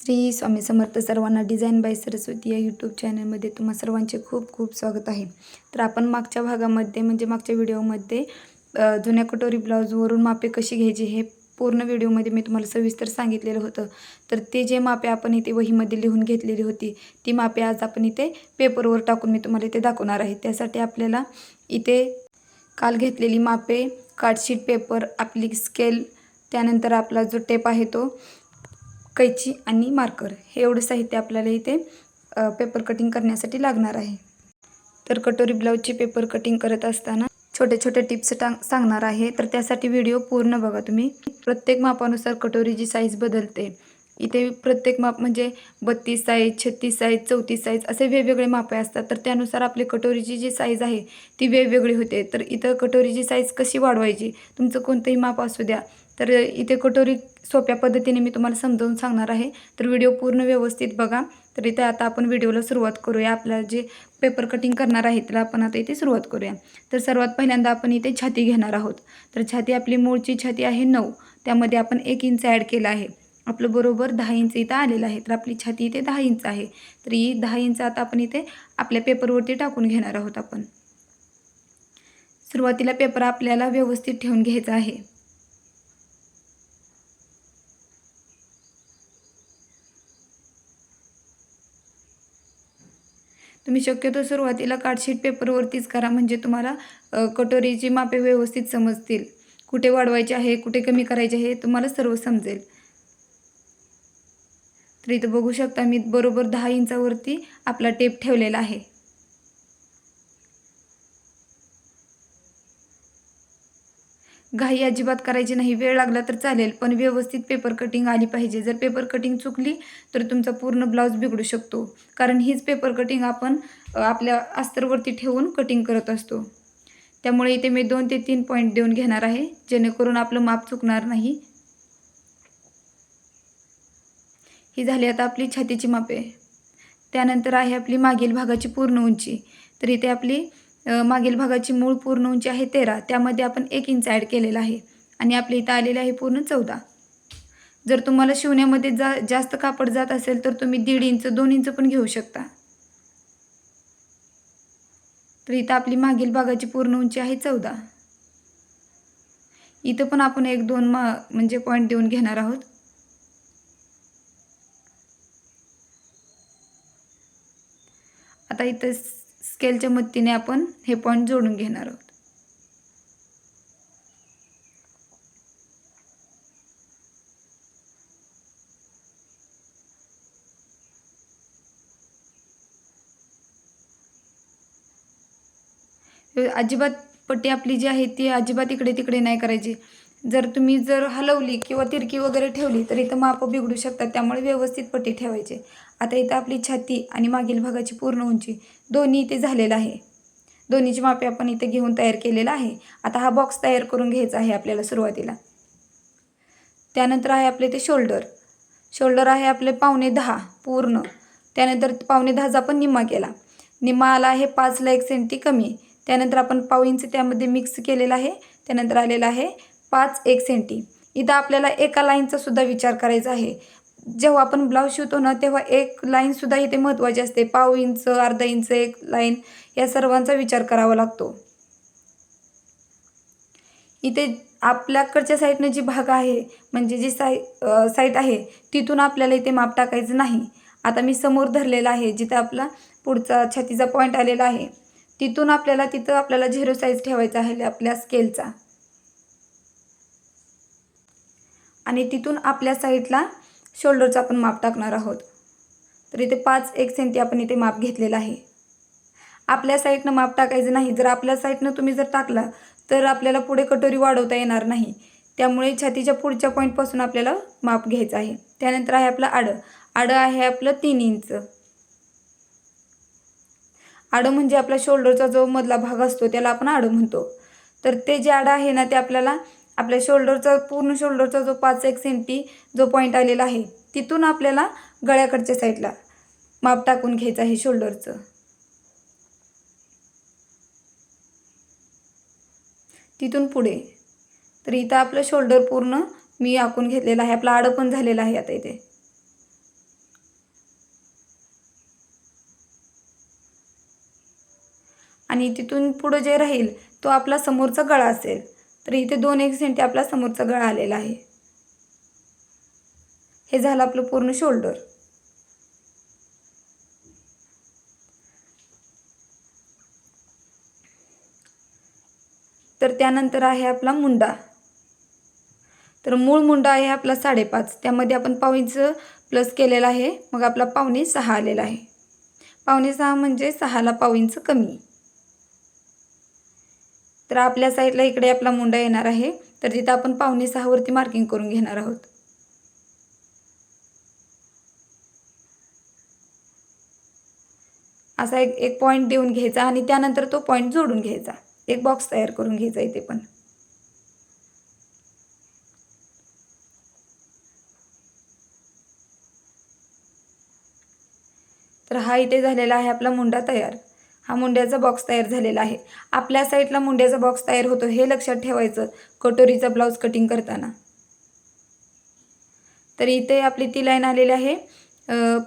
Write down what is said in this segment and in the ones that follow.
श्री स्वामी समर्थ सर्वांना design bye Saraswati या YouTube चॅनलमध्ये तुम्हा सर्वांचे खूप खूप स्वागत आहे। तर आपण मागच्या भागामध्ये म्हणजे मागच्या व्हिडिओमध्ये जुन्या कटोरी ब्लाऊजवरून मापे कशी घ्यायची हे पूर्ण व्हिडिओमध्ये मी तुम्हाला सविस्तर सांगितलेलं होतं। तर ते जे मापे आपण इथे वहीमध्ये लिहून घेतलेली होती ती मापे आज आपण इथे पेपरवर टाकून मी तुम्हाला इथे दाखवणार आहे। त्यासाठी आपल्याला इथे काल घेतलेली मापे, कार्डशीट पेपर, आपली स्केल, त्यानंतर आपला जो टेप आहे तो, कैची आणि मार्कर हे एवढं साहित्य आपल्याला इथे पेपर कटिंग करण्यासाठी लागणार आहे। तर कटोरी ब्लाऊजची पेपर कटिंग करत असताना छोटे छोटे टिप्स सांगणार आहे, तर त्यासाठी व्हिडिओ पूर्ण बघा तुम्ही। प्रत्येक मापानुसार कटोरीची साईज बदलते। इथे प्रत्येक माप म्हणजे 32 साईज, 36 साईज, 34 साईज असे वेगवेगळे मापे असतात। तर त्यानुसार आपली कटोरीची जी साईज आहे ती वेगवेगळी होते। तर इथं कटोरीची साईज कशी वाढवायची, तुमचं कोणतंही माप असू द्या, तर इथे कटोरी सोप्या पद्धतीने मी तुम्हाला समजावून सांगणार आहे। तर व्हिडिओ पूर्ण व्यवस्थित बघा। तर इथे आता आपण व्हिडिओला सुरुवात करूया। आपल्याला जे पेपर कटिंग करणार आहे त्याला आपण आता इथे सुरुवात करूया। तर सर्वात पहिल्यांदा आपण इथे छाती घेणार आहोत। तर छाती आपली मूळची छाती आहे 9, त्यामध्ये आपण 1 इंच ॲड केला आहे। आपलं बरोबर 10 इंच इथं आलेलं आहे। तर आपली छाती इथे 10 इंच आहे। तर ही 10 इंच आता आपण इथे आपल्या पेपरवरती टाकून घेणार आहोत। आपण सुरुवातीला पेपर आपल्याला व्यवस्थित ठेवून घ्यायचा आहे। तुम्ही शक्यतो सुरुवातीला कार्डशीट पेपरवरतीच करा, म्हणजे तुम्हाला कटोरीची मापे व्यवस्थित समजतील। कुठे वाढवायचे आहे, कुठे कमी करायचे आहे, तुम्हाला सर्व समजेल। तर इथं बघू शकता मी बरोबर 10 इंचावरती आपला टेप ठेवलेला आहे। घाई अजिबात करायची नाही, वेळ लागला तर चालेल, पण व्यवस्थित पेपर कटिंग आली पाहिजे। जर पेपर कटिंग चुकली तर तुमचा पूर्ण ब्लाऊज बिघडू शकतो, कारण हीच पेपर कटिंग आपण आपल्या अस्तरवरती ठेवून कटिंग करत असतो। त्यामुळे इथे मी 2 ते 3 पॉईंट देऊन घेणार आहे, जेणेकरून आपलं माप चुकणार नाही। ही झाली आता आपली छातीची मापे। त्यानंतर आहे आपली मागील भागाची पूर्ण उंची। तर इथे आपली मागील भागाची मूळ पूर्ण उंची आहे 13, त्यामध्ये आपण 1 इंच ॲड केलेला आहे आणि आपल्या इथं आलेलं आहे पूर्ण 14। जर तुम्हाला शिवण्यामध्ये जास्त कापड जात असेल तर तुम्ही 1.5 इंच 2 इंच पण घेऊ शकता। तर इथं आपली मागील भागाची पूर्ण उंची आहे 14। इथं पण आपण 1-2 म्हणजे पॉईंट देऊन घेणार आहोत। आता इथं स्केलच्या मदतीने आपण हे पॉईंट जोडून घेणार आहोत। अजिबात पट्टी आपली जी आहे ती अजिबात इकडे तिकडे नाही करायची। जर तुम्ही हलवली किंवा तिरकी वगैरे ठेवली तर इथं माप बिघडू शकतात, त्यामुळे व्यवस्थित पट्टी ठेवायची। आता इथं आपली छाती आणि मागील भागाची पूर्ण उंची दोन्ही इथे झालेलं आहे। दोन्हीची मापे आपण इथे घेऊन तयार केलेला आहे। आता हा बॉक्स तयार करून घ्यायचा आहे आपल्याला सुरुवातीला। त्यानंतर आहे आपले इथे शोल्डर। शोल्डर आहे आपले 9.25 पूर्ण। त्यानंतर 9.25चा आपण निम्मा केला। निम्मा आला आहे 5ला 1 सेंटी कमी। त्यानंतर आपण पाव इंच त्यामध्ये मिक्स केलेला आहे। त्यानंतर आलेला आहे 5 1 सेंटी। इथं आपल्याला एका लाईनचा सुद्धा विचार करायचा आहे। जेव्हा आपण ब्लाऊज शिवतो ना तेव्हा एक लाईन सुद्धा इथे महत्त्वाची असते। पाव इंच, अर्धा इंच, एक लाईन या सर्वांचा विचार करावा लागतो। इथे आपल्याकडच्या साईडने जी भाग आहे म्हणजे जी साईड आहे तिथून आपल्याला इथे माप टाकायचं नाही। आता मी समोर धरलेला आहे, जिथे आपला पुढचा छातीचा पॉईंट आलेला आहे तिथून तिथं आपल्याला 0 साईज ठेवायचा आहे आपल्या स्केलचा, आणि तिथून आपल्या साईडला शोल्डरचा आपण माप टाकणार आहोत। तर इथे 5 1 सेंटी आपण इथे माप घेतलेलं आहे। आपल्या साईडनं माप टाकायचं नाही। जर आपल्या साईडनं तुम्ही टाकला तर आपल्याला पुढे कटोरी वाढवता येणार नाही। त्यामुळे छातीच्या पुढच्या पॉईंटपासून आपल्याला माप घ्यायचं आहे। त्यानंतर आहे आपलं आडं। आडं आहे आपलं 3 इंच। आडं म्हणजे आपला शोल्डरचा जो मधला भाग असतो त्याला आपण आडं म्हणतो। तर ते जे आडं आहे ना ते आपल्याला आपल्या पूर्ण शोल्डरचा जो 5 1 सेंटी जो पॉईंट आलेला आहे तिथून आपल्याला गळ्याकडच्या साईडला माप टाकून घ्यायचं आहे शोल्डरचं। तिथून पुढे तर इथं आपलं शोल्डर पूर्ण मी आखून घेतलेलं आहे। आपलं आडं पण झालेलं आहे आता इथे। आणि तिथून पुढं जे राहील तो आपला समोरचा गळा असेल. तर इथे 2-1 सेंटी आपला समोरचा गळा आलेला आहे. हे झालं आपलं पूर्ण शोल्डर. तर त्यानंतर आहे आपला मुंडा. तर मूळ मुंडा आहे आपला 5.5, त्यामध्ये आपण पाव इंच प्लस केलेला आहे, मग आपला 5.25 आलेला आहे. 5.25 म्हणजे 6ला पाव इंच कमी. तर आपल्या साईडला इकडे आपला मुंडा येणार आहे, तर तिथं आपण 5.25 वरती मार्किंग करून घेणार आहोत. असा एक पॉईंट देऊन घ्यायचा आणि त्यानंतर तो पॉईंट जोडून घ्यायचा. एक बॉक्स तयार करून घ्यायचा इथे पण. तर हा इथे झालेला आहे आपला मुंडा तयार. हा मुंड्याचा बॉक्स तयार झालेला आहे. आपल्या साईडला मुंड्याचा बॉक्स तयार होतो हे लक्षात ठेवायचं कटोरीचा ब्लाऊज कटिंग करताना. तर इथे आपली ती लाईन आलेली आहे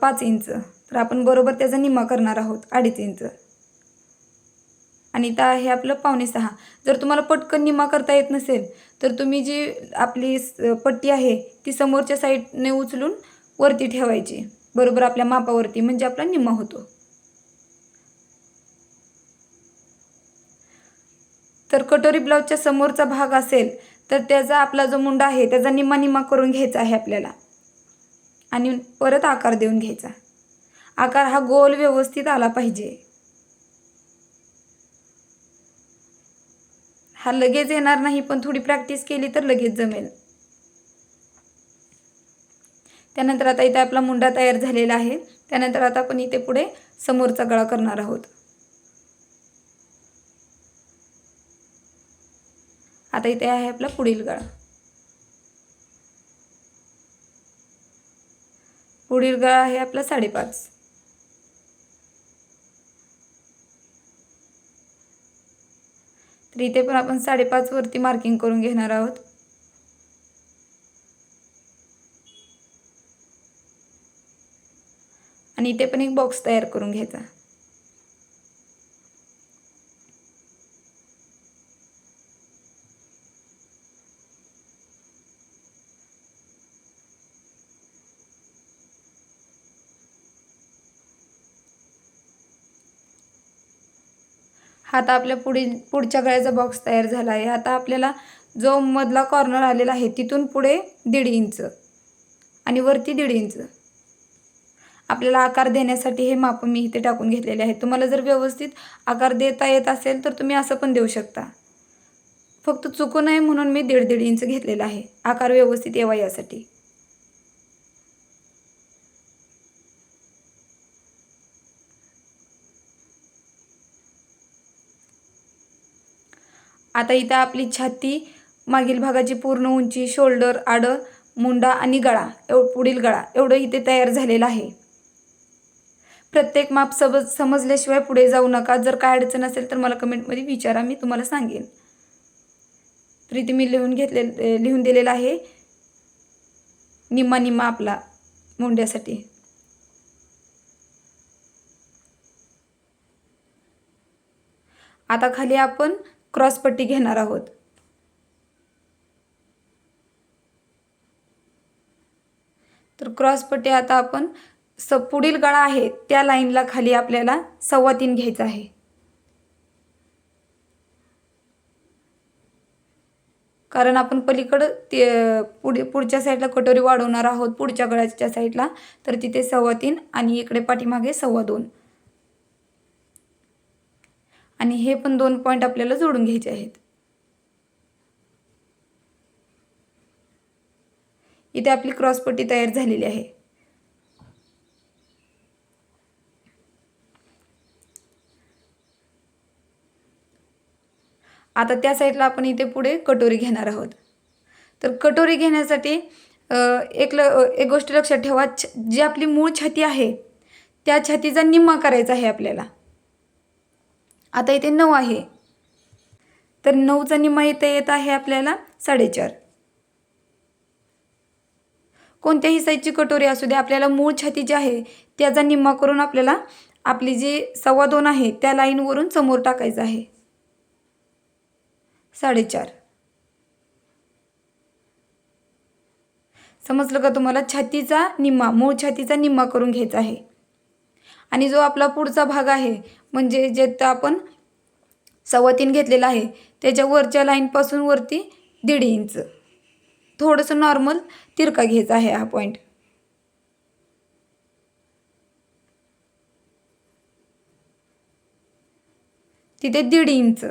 5 इंच. तर आपण बरोबर त्याचा निम्मा करणार आहोत 2.5 इंच. आणि इथं आहे आपलं 5.25. जर तुम्हाला पटकन निम्मा करता येत नसेल तर तुम्ही जी आपली पट्टी आहे ती समोरच्या साईडने उचलून वरती ठेवायची बरोबर आपल्या मापावरती, म्हणजे आपला निम्मा होतो. तर कटोरी ब्लाऊजच्या समोरचा भाग असेल तर त्याचा आपला जो मुंडा आहे त्याचा निम्मा निम्मा करून घ्यायचा आहे आपल्याला आणि परत आकार देऊन घ्यायचा. आकार हा गोल व्यवस्थित आला पाहिजे. हा लगेच येणार नाही, पण थोडी प्रॅक्टिस केली तर लगेच जमेल. त्यानंतर आता इथे आपला मुंडा तयार झालेला आहे. त्यानंतर आता आपण इथे पुढे समोरचा गळा करणार आहोत. आता इथे आहे आपला पुढील गळा. पुढील गळा आहे आपला 5.5. तर इथे पण आपण 5.5 वरती मार्किंग करून घेणार आहोत. आणि इथे पण एक बॉक्स तयार करून घ्यायचा. हा आता आपल्या पुढच्या गळ्याचा बॉक्स तयार झाला आहे. आता आपल्याला जो मधला कॉर्नर आलेला आहे तिथून पुढे 1.5 इंच आणि वरती 1.5 इंच आपल्याला आकार देण्यासाठी हे माप मी इथे टाकून घेतलेले आहे. तुम्हाला जर व्यवस्थित आकार देता येत असेल तर तुम्ही असं पण देऊ शकता. फक्त चुकू नये म्हणून मी 1.5 इंच घेतलेला आहे आकार व्यवस्थित यावा यासाठी. आता इथं आपली छाती, मागील भागाची पूर्ण उंची, शोल्डर, आडं, मुंडा आणि गळा पुढील गळा एवढं इथे तयार झालेलं आहे. प्रत्येक माप समजल्याशिवाय पुढे जाऊ नका. जर काय अडचण असेल तर मला कमेंटमध्ये विचारा, मी तुम्हाला सांगेन. तर इथे मी लिहून दिलेलं आहे निम्मा निम्मा आपला मुंड्यासाठी. आता खाली आपण क्रॉस पट्टी घेणार आहोत. तर क्रॉस पट्टी आता आपण पुढील गळा आहे त्या लाईनला खाली आपल्याला 3.25 घ्यायचा आहे. कारण आपण पलीकडं ते पुढच्या साईडला कटोरी वाढवणार आहोत पुढच्या गळ्याच्या साईडला, तर तिथे 3.25 आणि इकडे पाठीमागे 2.25 आणि हे पण 2 पॉईंट आपल्याला जोडून घ्यायचे आहेत. इथे आपली क्रॉस पट्टी तयार झालेली आहे. आता त्या साईडला आपण इथे पुढे कटोरी घेणार आहोत. तर कटोरी घेण्यासाठी एक गोष्ट लक्षात ठेवा, जी आपली मूळ छाती आहे त्या छातीचा निम्मा करायचा आहे आपल्याला. आता इथे 9 आहे, तर 9चा निम्मा इथे येत आहे आपल्याला 4.5. कोणत्याही साईजची कटोरी असू दे, आपल्याला मूळ छाती जी आहे त्याचा निम्मा करून आपल्याला आपली जी 2.25 आहे त्या लाईनवरून समोर टाकायचं आहे 4.5. समजलं का तुम्हाला? छातीचा निम्मा, मूळ छातीचा निम्मा करून घ्यायचा आहे. आणि जो आपला पुढचा भाग आहे म्हणजे जे आपण 3.25 घेतलेला आहे त्याच्या वरच्या लाईनपासून वरती 1.5 इंच थोडंसं नॉर्मल तिरका घ्यायचा आहे हा पॉईंट. तिथे 1.5 इंच.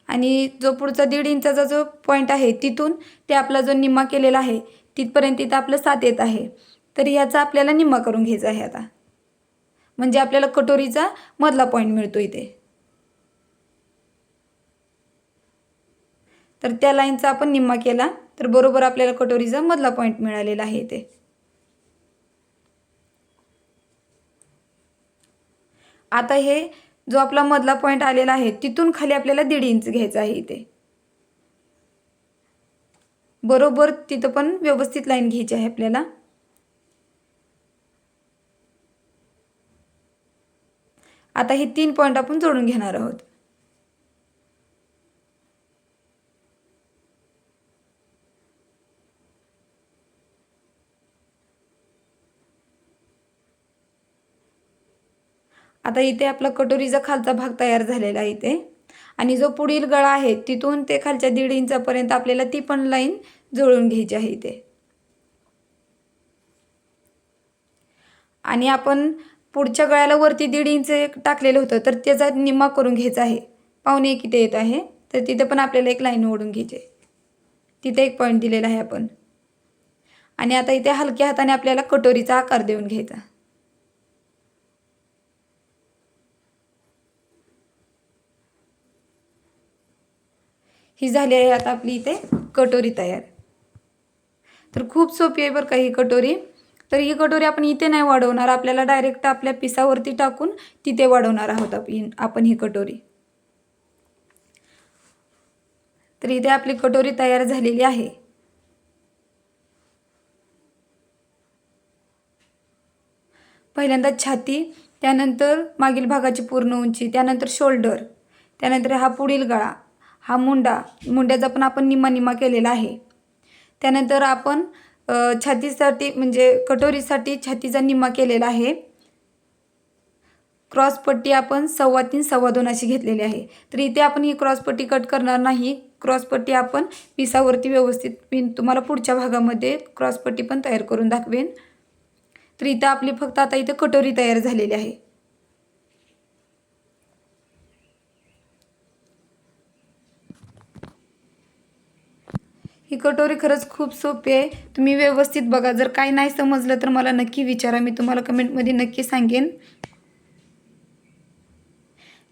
आणि जो पुढचा 1.5 इंचाचा जो पॉईंट आहे तिथून ते आपला जो निम्मा केलेला आहे तिथपर्यंत इथं आपलं 7 येत आहे. तर ह्याचा आपल्याला निम्मा करून घ्यायचा आहे आता. म्हणजे आपल्याला कटोरीचा मधला पॉईंट मिळतो इथे. तर त्या लाईनचा आपण निम्मा केला तर बरोबर आपल्याला कटोरीचा मधला पॉईंट मिळालेला आहे इथे. आता हे जो आपला मधला पॉईंट आलेला आहे तिथून खाली आपल्याला 1.5 इंच घ्यायचा आहे इथे. बरोबर तिथं पण व्यवस्थित लाईन घ्यायची आहे आपल्याला. आता हे 3 पॉईंट आपण जोडून घेणार आहोत. आता इथे आपला कटोरीचा खालचा भाग तयार झालेला आहे इथे. आणि जो पुढील गळा आहे तिथून ते खालच्या 1.5 इंचापर्यंत आपल्याला ती पण लाईन जुळवून घ्यायची आहे इथे. आणि आपण पुढच्या गळ्याला वरती 1.5 इंच टाकलेलं होतं तर त्याचा निम्मा करून घ्यायचा आहे. 1.25 इथे येत आहे तर तिथे पण आपल्याला एक लाईन ओढून घ्यायची आहे. तिथे एक पॉईंट दिलेला आहे आपण. आणि आता इथे हलक्या हाताने आपल्याला कटोरीचा आकार देऊन घ्यायचा. ही झाली आहे आता आपली इथे कटोरी तयार. तर खूप सोपी आहे बरं का ही कटोरी. तर ही कटोरी आपण इथे नाही वाढवणार, आपल्याला डायरेक्ट आपल्या पिसावरती टाकून तिथे वाढवणार आहोत आपण ही कटोरी. तर इथे आपली कटोरी तयार झालेली आहे. पहिल्यांदा छाती, त्यानंतर मागील भागाची पूर्ण उंची, त्यानंतर शोल्डर, त्यानंतर हा पुढील गळा, हा मुंड्याचा पण आपण निम्मा केलेला आहे. त्यानंतर आपण छातीसाठी म्हणजे कटोरीसाठी छातीचा निम्मा केलेला आहे. क्रॉसपट्टी आपण 3.25 2.25 अशी घेतलेली आहे. तर इथे आपण ही क्रॉसपट्टी कट करणार नाही. क्रॉसपट्टी आपण पिसावरती व्यवस्थित मी तुम्हाला पुढच्या भागामध्ये क्रॉसपट्टी पण तयार करून दाखवेन. तर इथं आपली फक्त आता इथे कटोरी तयार झालेली आहे. ही कटोरी खरंच खूप सोपी आहे. तुम्ही व्यवस्थित बघा. जर काही नाही समजलं तर मला नक्की विचारा, मी तुम्हाला कमेंटमध्ये नक्की सांगेन.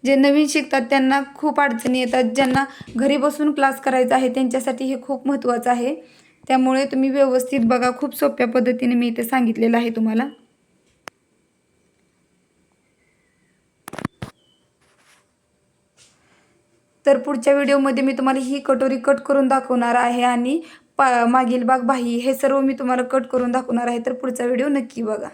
जे नवीन शिकतात त्यांना खूप अडचणी येतात. ज्यांना घरी बसून क्लास करायचा आहे त्यांच्यासाठी हे खूप महत्त्वाचं आहे. त्यामुळे तुम्ही व्यवस्थित बघा. खूप सोप्या पद्धतीने मी इथे सांगितलेलं आहे तुम्हाला. तर पुढच्या व्हिडिओमध्ये मी तुम्हाला ही कटोरी कट करून दाखवणार आहे आणि मागील भाग बाही हे सर्व मी तुम्हाला कट करून दाखवणार आहे. तर पुढचा व्हिडिओ नक्की बघा.